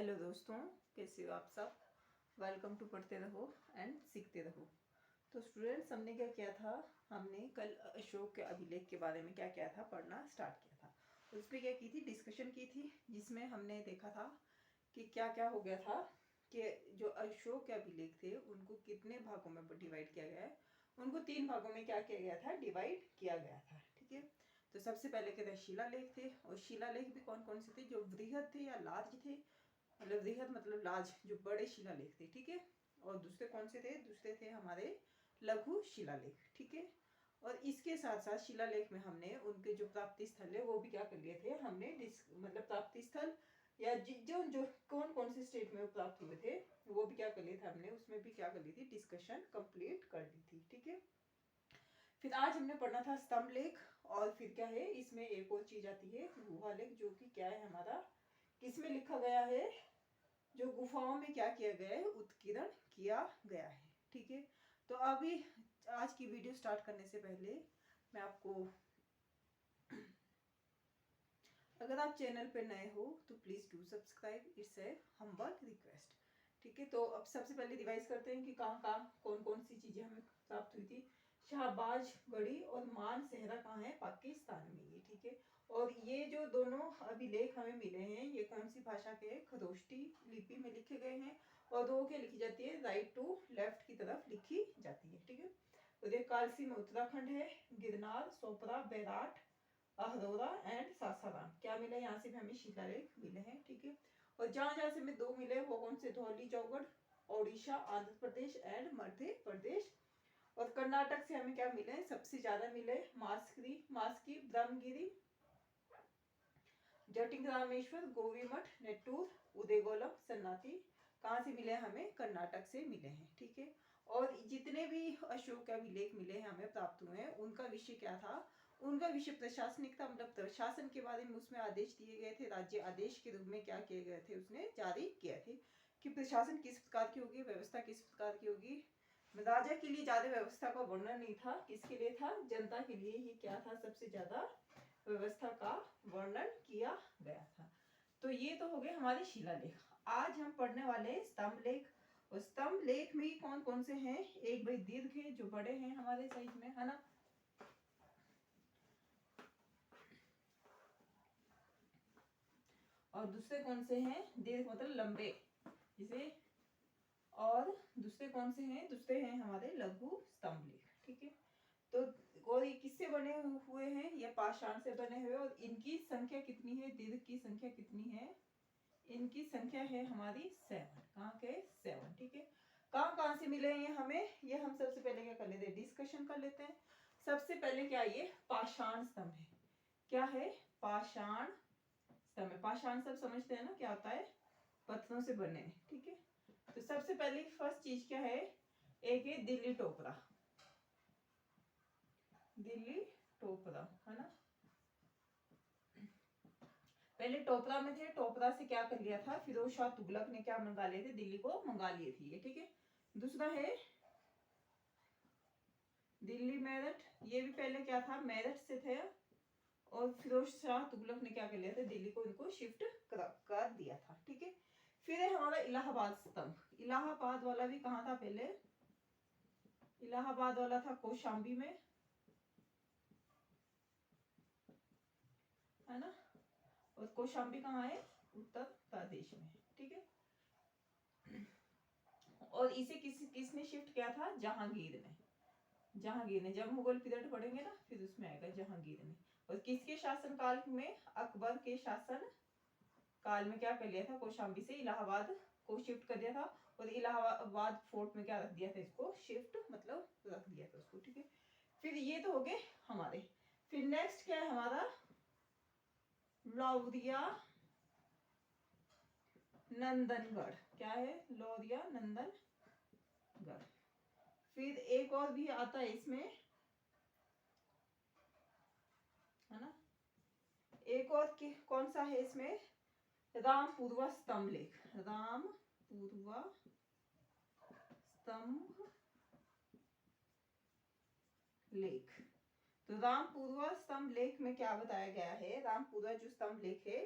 Hello दोस्तों, कैसे हो आप सब। वेलकम टू पढ़ते रहो एंड सीखते रहो। तो स्टूडेंट्स, हमने क्या किया था, हमने कल अशोक के अभिलेख के बारे में क्या किया था, पढ़ना स्टार्ट किया था। उसमें क्या की थी, डिस्कशन की थी, जिसमें हमने देखा था कि क्या क्या हो गया था कि जो अशोक के अभिलेख थे उनको कितने भागों में डिवाइड किया गया है। उनको 3 भागों में क्या किया गया था, डिवाइड किया गया था। ठीक है। तो सबसे पहले के थे शिलालेख थे, और शिलालेख भी कौन कौन से थे, जो वृहद थे या लार्ज थे, मतलब वृहद मतलब लार्ज, जो बड़े शिलालेख थे। ठीक है। और दूसरे कौन से थे, दूसरे थे हमारे लघु शिलालेख। ठीक है। और इसके साथ साथ शिलालेख में हमने उनके जो प्राप्ति स्थल है वो भी क्या कर लिए थे हमने, मतलब प्राप्ति स्थल या जो जो कौन कौन से स्टेट में वो प्राप्त हुए थे वो भी क्या कर लिए थे हमने, उसमें भी क्या कर ली थी, डिस्कशन कंप्लीट कर ली थी। ठीक है। फिर आज हमने पढ़ना था स्तंभ लेख, और फिर क्या है इसमें एक और चीज आती है गुहा लेख, जो कि क्या है हमारा, किसमें लिखा गया है, जो गुफाओं में क्या किया गया है, उत्कीर्णन किया गया है। ठीक है। तो अभी आज की वीडियो स्टार्ट करने से पहले मैं आपको, अगर आप चैनल पे नए हो तो please do subscribe, it's a humble request. ठीक है। तो अब सबसे पहले रिवाइज करते हैं कि कहाँ कहाँ कौन कौन सी चीजें हमें प्राप्त हुई थी। शाहबाज गढ़ी और मान सेहरा कहाँ है, पाकिस्तान में ये। ठीक है। और ये जो दोनों अभिलेख हमें मिले हैं ये कौन सी भाषा के, खरोष्टी लिपि में लिखे गए हैं, और दो के लिखी जाती है, राइट टू लेफ्ट की तरफ लिखी जाती है। ठीक है। तो देख, कालसी में उत्तराखंड है, गिरनार, सोपरा, बैराट, अहरोरा एंड सासाराम क्या मिला, यहाँ से भी हमें शिलालेख मिले हैं। ठीक है। और जहां जहां से हमें 2 मिले वो कौन से, धौली चौगढ़, ओडिशा, आंध्र प्रदेश एंड मध्य प्रदेश। और कर्नाटक से हमें क्या मिले, सबसे ज्यादा मिले मास्की, ब्रह्मगिरी, जटिंग रामेश्वर, गोवीमठ, नेट्टूर, उदयगोलम, सन्नाती कहाँ से मिले, हमें कर्नाटक से मिले हैं। ठीक है। और जितने भी अशोक के अभिलेख मिले हैं हमें प्राप्त हुए हैं, उनका विषय क्या था, उनका विषय प्रशासनिक था, मतलब प्रशासन के बारे में उसमें आदेश दिए गए थे, राज्य आदेश के रूप में क्या किए गए थे, उसने जारी किए थे कि प्रशासन किस प्रकार की होगी, व्यवस्था किस प्रकार की होगी। राजा के लिए ज्यादा व्यवस्था का वर्णन नहीं था, किसके लिए था, जनता के लिए ही क्या था, सबसे ज्यादा व्यवस्था का वर्णन किया गया था। तो ये तो हो गए हमारे शिलालेख। आज हम पढ़ने वाले स्तंभ लेख। और स्तंभ लेख में कौन कौन से हैं, एक भाई दीर्घ है जो बड़े हैं हमारे साइज में, है ना, और दूसरे कौन से हैं, दीर्घ मतलब लंबे जिसे, और दूसरे कौन से हैं, दूसरे हैं हमारे लघु स्तंभ लेख। ठीक है। तो और ये किससे बने हुए हैं, ये पाषाण से बने हुए, और इनकी संख्या कितनी है, दीर्घ की संख्या कितनी है, इनकी संख्या है हमारी 7। कहाँ के, 7। ठीक है। कहाँ कहाँ से मिले हैं हमें, ये हम सबसे पहले क्या कर लेते हैं, डिस्कशन कर लेते हैं। सबसे पहले क्या, ये पाषाण स्तंभ है। क्या है, पाषाण स्तंभ है। पाषाण सब समझते हैं ना क्या होता है, पत्थरों से बने हैं। ठीक है। तो सबसे पहले फर्स्ट चीज क्या है, एक है दिल्ली टोपरा, दिल्ली टोपरा, है ना। पहले टोपरा में थे, टोपरा से क्या कर लिया था, फिरोज शाह तुगलक ने क्या मंगा लिए थे, दिल्ली को मंगा लिए थे ये। ठीक है। दूसरा है दिल्ली मेरठ, ये भी पहले क्या था, मेरठ से थे, और फिरोज शाह तुगलक ने क्या कर लिया था, दिल्ली को इनको शिफ्ट कर दिया था। ठीक है। फिर है हमारा इलाहाबाद स्तंभ। इलाहाबाद वाला भी कहाँ था, पहले इलाहाबाद वाला था कौशाम्बी में, है ना, और कौशाम्बी कहाँ है, उत्तर प्रदेश में। ठीक है। और इसे किसने शिफ्ट किया था, जहांगीर ने, जहांगीर ने, जब मुगल पीरियड पढ़ेंगे ना फिर उसमें आएगा जहांगीर ने। और किसके शासन काल में, अकबर के शासन काल में क्या कर लिया था, कौशाम्बी से इलाहाबाद को शिफ्ट कर दिया था, और इलाहाबाद फोर्ट में क्या रख दिया था, इसको शिफ्ट मतलब रख दिया था उसको। ठीक है। फिर ये तो हो गए हमारे। फिर नेक्स्ट क्या है हमारा, लौरिया नंदनगढ़। क्या है, लौरिया नंदनगढ़। फिर एक और भी आता है इसमें, है ना, एक और कौन सा है इसमें, रामपुरवा स्तंभ लेख, रामपुरवा स्तंभ लेख। तो रामपुरवा स्तंभ लेख में क्या बताया गया है, रामपुरवा जो स्तंभ लेख है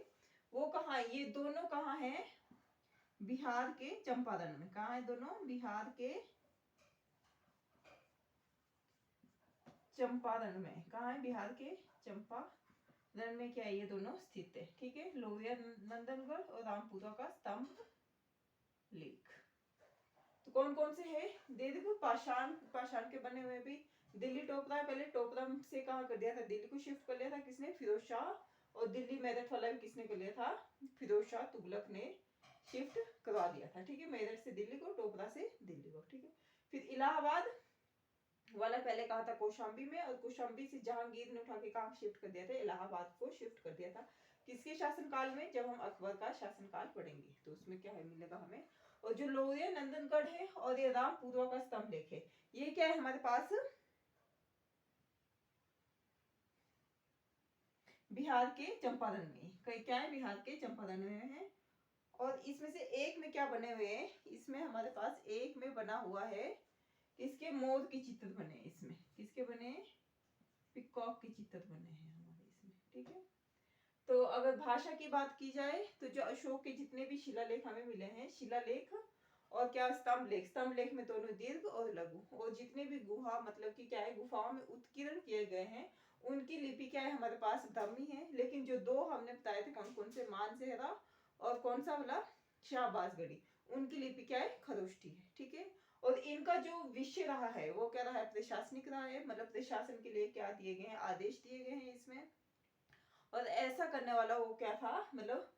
वो कहाँ है, ये दोनों कहाँ है, बिहार के चंपारण में। कहाँ है दोनों? बिहार के चंपारण में। कहाँ है? बिहार के चंपारण में क्या है? ये दोनों स्थित है। ठीक है, लोहिया नंदनगढ़ और रामपुरा का स्तंभ लेख। तो कौन कौन से है? दे देखो, पाषाण के बने हुए भी। दिल्ली टोपरा है, पहले टोपरा से कहाँ कर दिया था? दिल्ली को शिफ्ट कर लिया था किसने? फिरोज शाह। और दिल्ली मेरठ वाला भी किसने कर लिया था? फिरोज शाह तुगलक ने शिफ्ट करवा दिया था। ठीक है, मेरठ से दिल्ली को, टोपरा से दिल्ली को। ठीक है, फिर इलाहाबाद वाला पहले कहा था कौशाम्बी में, और कौशाम्बी से जहांगीर ने उठा के कहाँ शिफ्ट कर दिया था? इलाहाबाद को शिफ्ट कर दिया था। किसके शासनकाल में? जब हम अकबर का शासनकाल पढ़ेंगे तो उसमें क्या है मिलेगा हमें। और जो लोहिया नंदनगढ़ है और ये रामपुरा का स्तंभ लेख है, ये क्या है हमारे पास? बिहार के चंपारण में। क्या है? बिहार के चंपारण में है। और इसमें से एक में क्या बने हुए हैं? इसमें हमारे पास एक में बना हुआ है, इसके मोर के चित्र बने हैं। इसमें किसके बने? पिकॉक के चित्र बने हैं हमारे इसमें। ठीक है, तो अगर भाषा की बात की जाए तो जो अशोक के जितने भी शिलालेख हमें मिले हैं, शिलालेख और क्या स्तंभ लेख में दोनों दीर्घ और लघु, और जितने भी गुहा मतलब कि क्या है गुफाओं में उत्कीर्ण किए गए हैं उनकी लिपि क्या है हमारे पास? ब्राह्मी है। लेकिन जो दो हमने बताए थे कौन कौन से, मानसेहरा और कौन सा वाला, शाहबाजगढ़ी, उनकी लिपि क्या है? खरोष्ठी है। ठीक है, और इनका जो विषय रहा है वो क्या रहा है? प्रशासनिक रहा है, मतलब प्रशासन के लिए क्या दिए गए हैं? आदेश दिए गए हैं इसमें। और ऐसा करने वाला वो क्या था? मतलब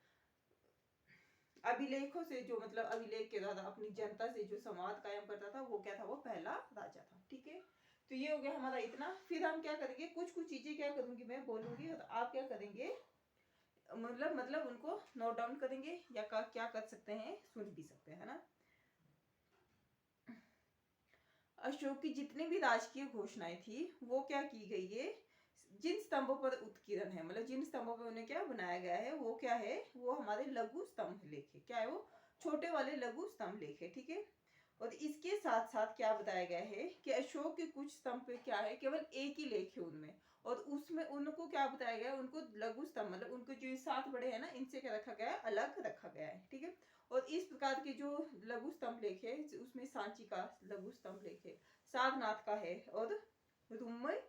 अभिलेखों से जो, मतलब अभिलेख के द्वारा अपनी जनता से जो संवाद कायम करता था, वो क्या था? वो पहला राजा था। ठीक है, तो ये हो गया हमारा इतना। फिर हम क्या करेंगे, कुछ कुछ चीजें क्या करूंगी मैं बोलूंगी और आप क्या करेंगे, मतलब उनको नोट डाउन करेंगे या क्या कर सकते हैं, सुन भी सकते हैं ना। अशोक की जितनी भी राजकीय घोषणाएं थी वो क्या की गई है? जिन स्तंभों पर उत्कीर्ण है, मतलब जिन स्तंभों पर उन्हें क्या बनाया गया है, वो क्या है? वो हमारे लघु स्तंभ लेख है। क्या है वो? छोटे वाले लघु स्तंभ लेख है। ठीक है, और इसके साथ साथ क्या बताया गया है कि अशोक के कुछ स्तंभ पे क्या है? केवल एक ही लेख है उनमें, और उसमें उनको क्या बताया गया है? उनको लघु स्तंभ, मतलब उनको जो 7 बड़े हैं ना, इनसे क्या रखा गया है? अलग रखा गया है। ठीक है, और इस प्रकार के जो लघु स्तंभ लेख है, उसमें सांची का लघु स्तंभ लेख है, सारनाथ का है, और रुम्मय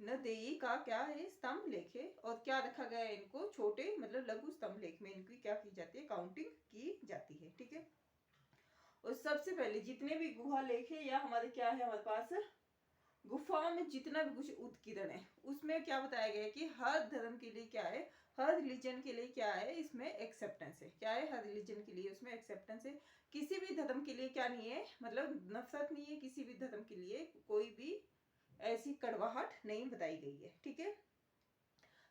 नदेई का क्या है? स्तंभ लेख है। और क्या रखा गया है इनको? छोटे मतलब लघु स्तंभ लेख में इनकी क्या की जाती है? काउंटिंग की जाती है। ठीक है, और सबसे पहले जितने भी गुहा लेख है या हमारे क्या है हमारे पास गुफाओं में जितना भी कुछ उत्कीर्ण है, उसमें क्या बताया गया है कि हर धर्म के लिए क्या है? हर रिलीजन के लिए क्या है? इसमें एक्सेप्टेंस है। क्या है? हर रिलीजन के लिए उसमें एक्सेप्टेंस है। किसी भी धर्म के लिए क्या नहीं है? मतलब नफरत नहीं है किसी भी धर्म के लिए, कोई भी ऐसी कड़वाहट नहीं बताई गई है। ठीक है,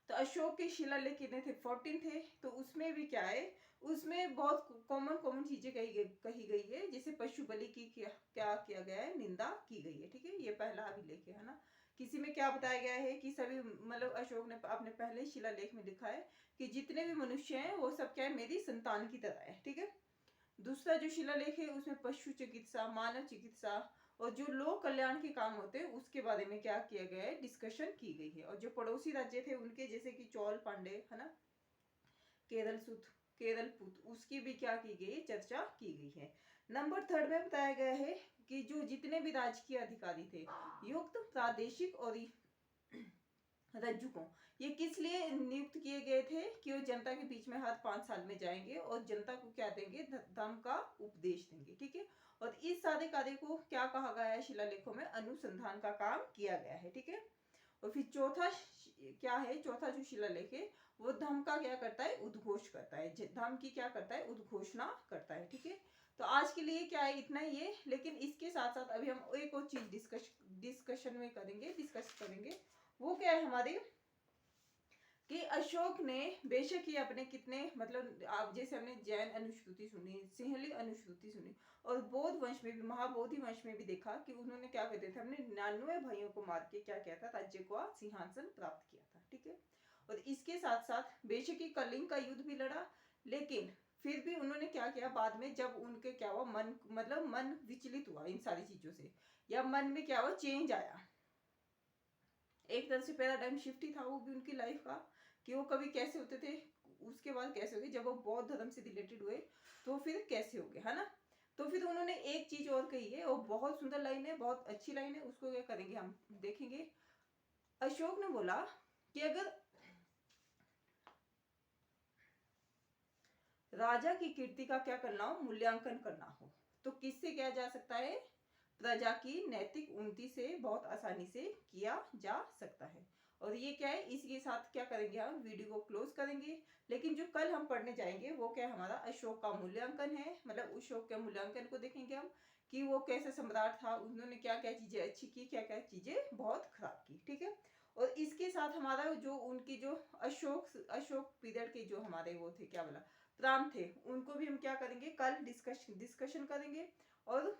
तो अशोक के शिलालेख कितने थे? 14 थे। तो उसमें भी क्या है? उसमें बहुत कॉमन कॉमन चीजें कही गई है, जैसे पशु बलि की क्या किया गया है? निंदा की गई है। ठीक है, ये पहला अभिलेख है ना। किसी में क्या बताया गया है कि सभी, मतलब अशोक ने अपने पहले शिलालेख में लिखा है कि जितने भी मनुष्य हैं वो सब क्या है? मेरी संतान की तरह है। ठीक है, दूसरा जो शिलालेख है उसमें पशु चिकित्सा, मानव चिकित्सा और जो लोक कल्याण के काम होते हैं उसके बारे में क्या किया गया है? डिस्कशन की गई है। और जो पड़ोसी राज्य थे उनके, जैसे कि चौल पांडे है ना, केरल सुत, केरल पुत, उसकी भी क्या की गई? चर्चा की गई है। नंबर 3 में बताया गया है कि जो जितने भी राजकीय अधिकारी थे, युक्त प्रादेशिक और रज्जुकों, ये किस लिए नियुक्त किए गए थे? कि वो जनता के बीच में हर 5 साल में जाएंगे और जनता को क्या देंगे? धर्म का उपदेश देंगे। ठीक है, और इस सारे कार्य को क्या कहा गया है शिलालेखों में? अनुसंधान का काम किया गया है। ठीक है, और फिर चौथा क्या है? चौथा जो शिलालेख है वो धर्म का क्या करता है? उद्घोष करता है। धर्म की क्या करता है? उद्घोषणा करता है। ठीक है, तो आज के लिए क्या है? इतना ही है। लेकिन इसके साथ साथ अभी हम एक और चीज डिस्कशन में करेंगे, डिस्कस करेंगे। वो क्या है हमारे, कि अशोक ने बेशक ही अपने कितने, मतलब आप जैसे हमने जैन अनुश्रुति सुनी, सिंहली अनुश्रुति सुनी, और बौद्ध वंश में भी, महाबोधि वंश में भी देखा कि उन्होंने क्या कहते थे, हमने 99 भाइयों को मार के क्या किया था? राज्य को सिंहासन प्राप्त किया था। ठीक है, और इसके साथ साथ बेशक ही कलिंग का युद्ध भी लड़ा, लेकिन फिर भी उन्होंने क्या किया बाद में, जब उनके क्या हुआ, मन मतलब मन विचलित हुआ इन सारी चीजों से, या मन में क्या हुआ? चेंज आया, एक तरह से पैराडाइम शिफ्ट ही था वो भी उनकी लाइफ का, कि वो कभी कैसे होते थे, उसके बाद कैसे हो गए, जब वो बौद्ध धर्म से रिलेटेड हुए तो फिर कैसे हो गए, है ना। तो फिर उन्होंने एक चीज और कही है, और बहुत सुंदर लाइन है, बहुत अच्छी लाइन है, उसको क्या करेंगे हम देखेंगे। अशोक ने बोला कि अगर राजा की कीर्ति का क्या करना हो, मूल्यांकन करना हो, तो किससे किया जा सकता है, प्रजा की नैतिक उन्नति से बहुत आसानी से किया जा सकता है। और ये क्या है, इसके साथ क्या करेंगे हम वीडियो को क्लोज करेंगे। लेकिन जो कल हम पढ़ने जाएंगे वो क्या हमारा अशोक का मूल्यांकन है, मतलब अशोक के मूल्यांकन को देखेंगे हम कि वो कैसे सम्राट था, उन्होंने क्या क्या चीजें अच्छी की, क्या क्या चीजें बहुत खराब की, ठीक है। और इसके साथ हमारा जो उनकी जो अशोक पीरियड के जो हमारे वो थे, क्या बोला, राम थे, उनको भी हम क्या करेंगे कल डिस्कशन करेंगे। और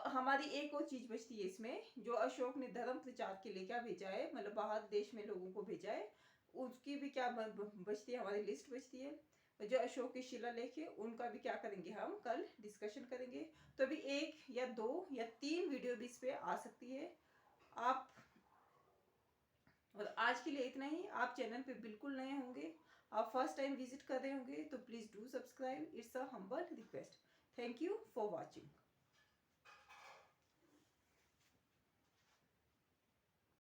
हमारी एक और चीज बचती है इसमें, जो अशोक ने धर्म प्रचार के लिए क्या भेजा है, मतलब बाहर देश में लोगों को भेजा है, उसकी भी क्या बचती है, हमारी लिस्ट बचती है। जो अशोक के शिलालेख है उनका भी क्या करेंगे हम कल डिस्कशन करेंगे। तो अभी 1 या 2 या 3 वीडियो भी इस पे आ सकती है आप। और आज के लिए इतना ही। आप चैनल पे बिल्कुल नए होंगे, आप फर्स्ट टाइम विजिट कर रहे होंगे, तो please do subscribe, it's a humble request. Thank you for watching.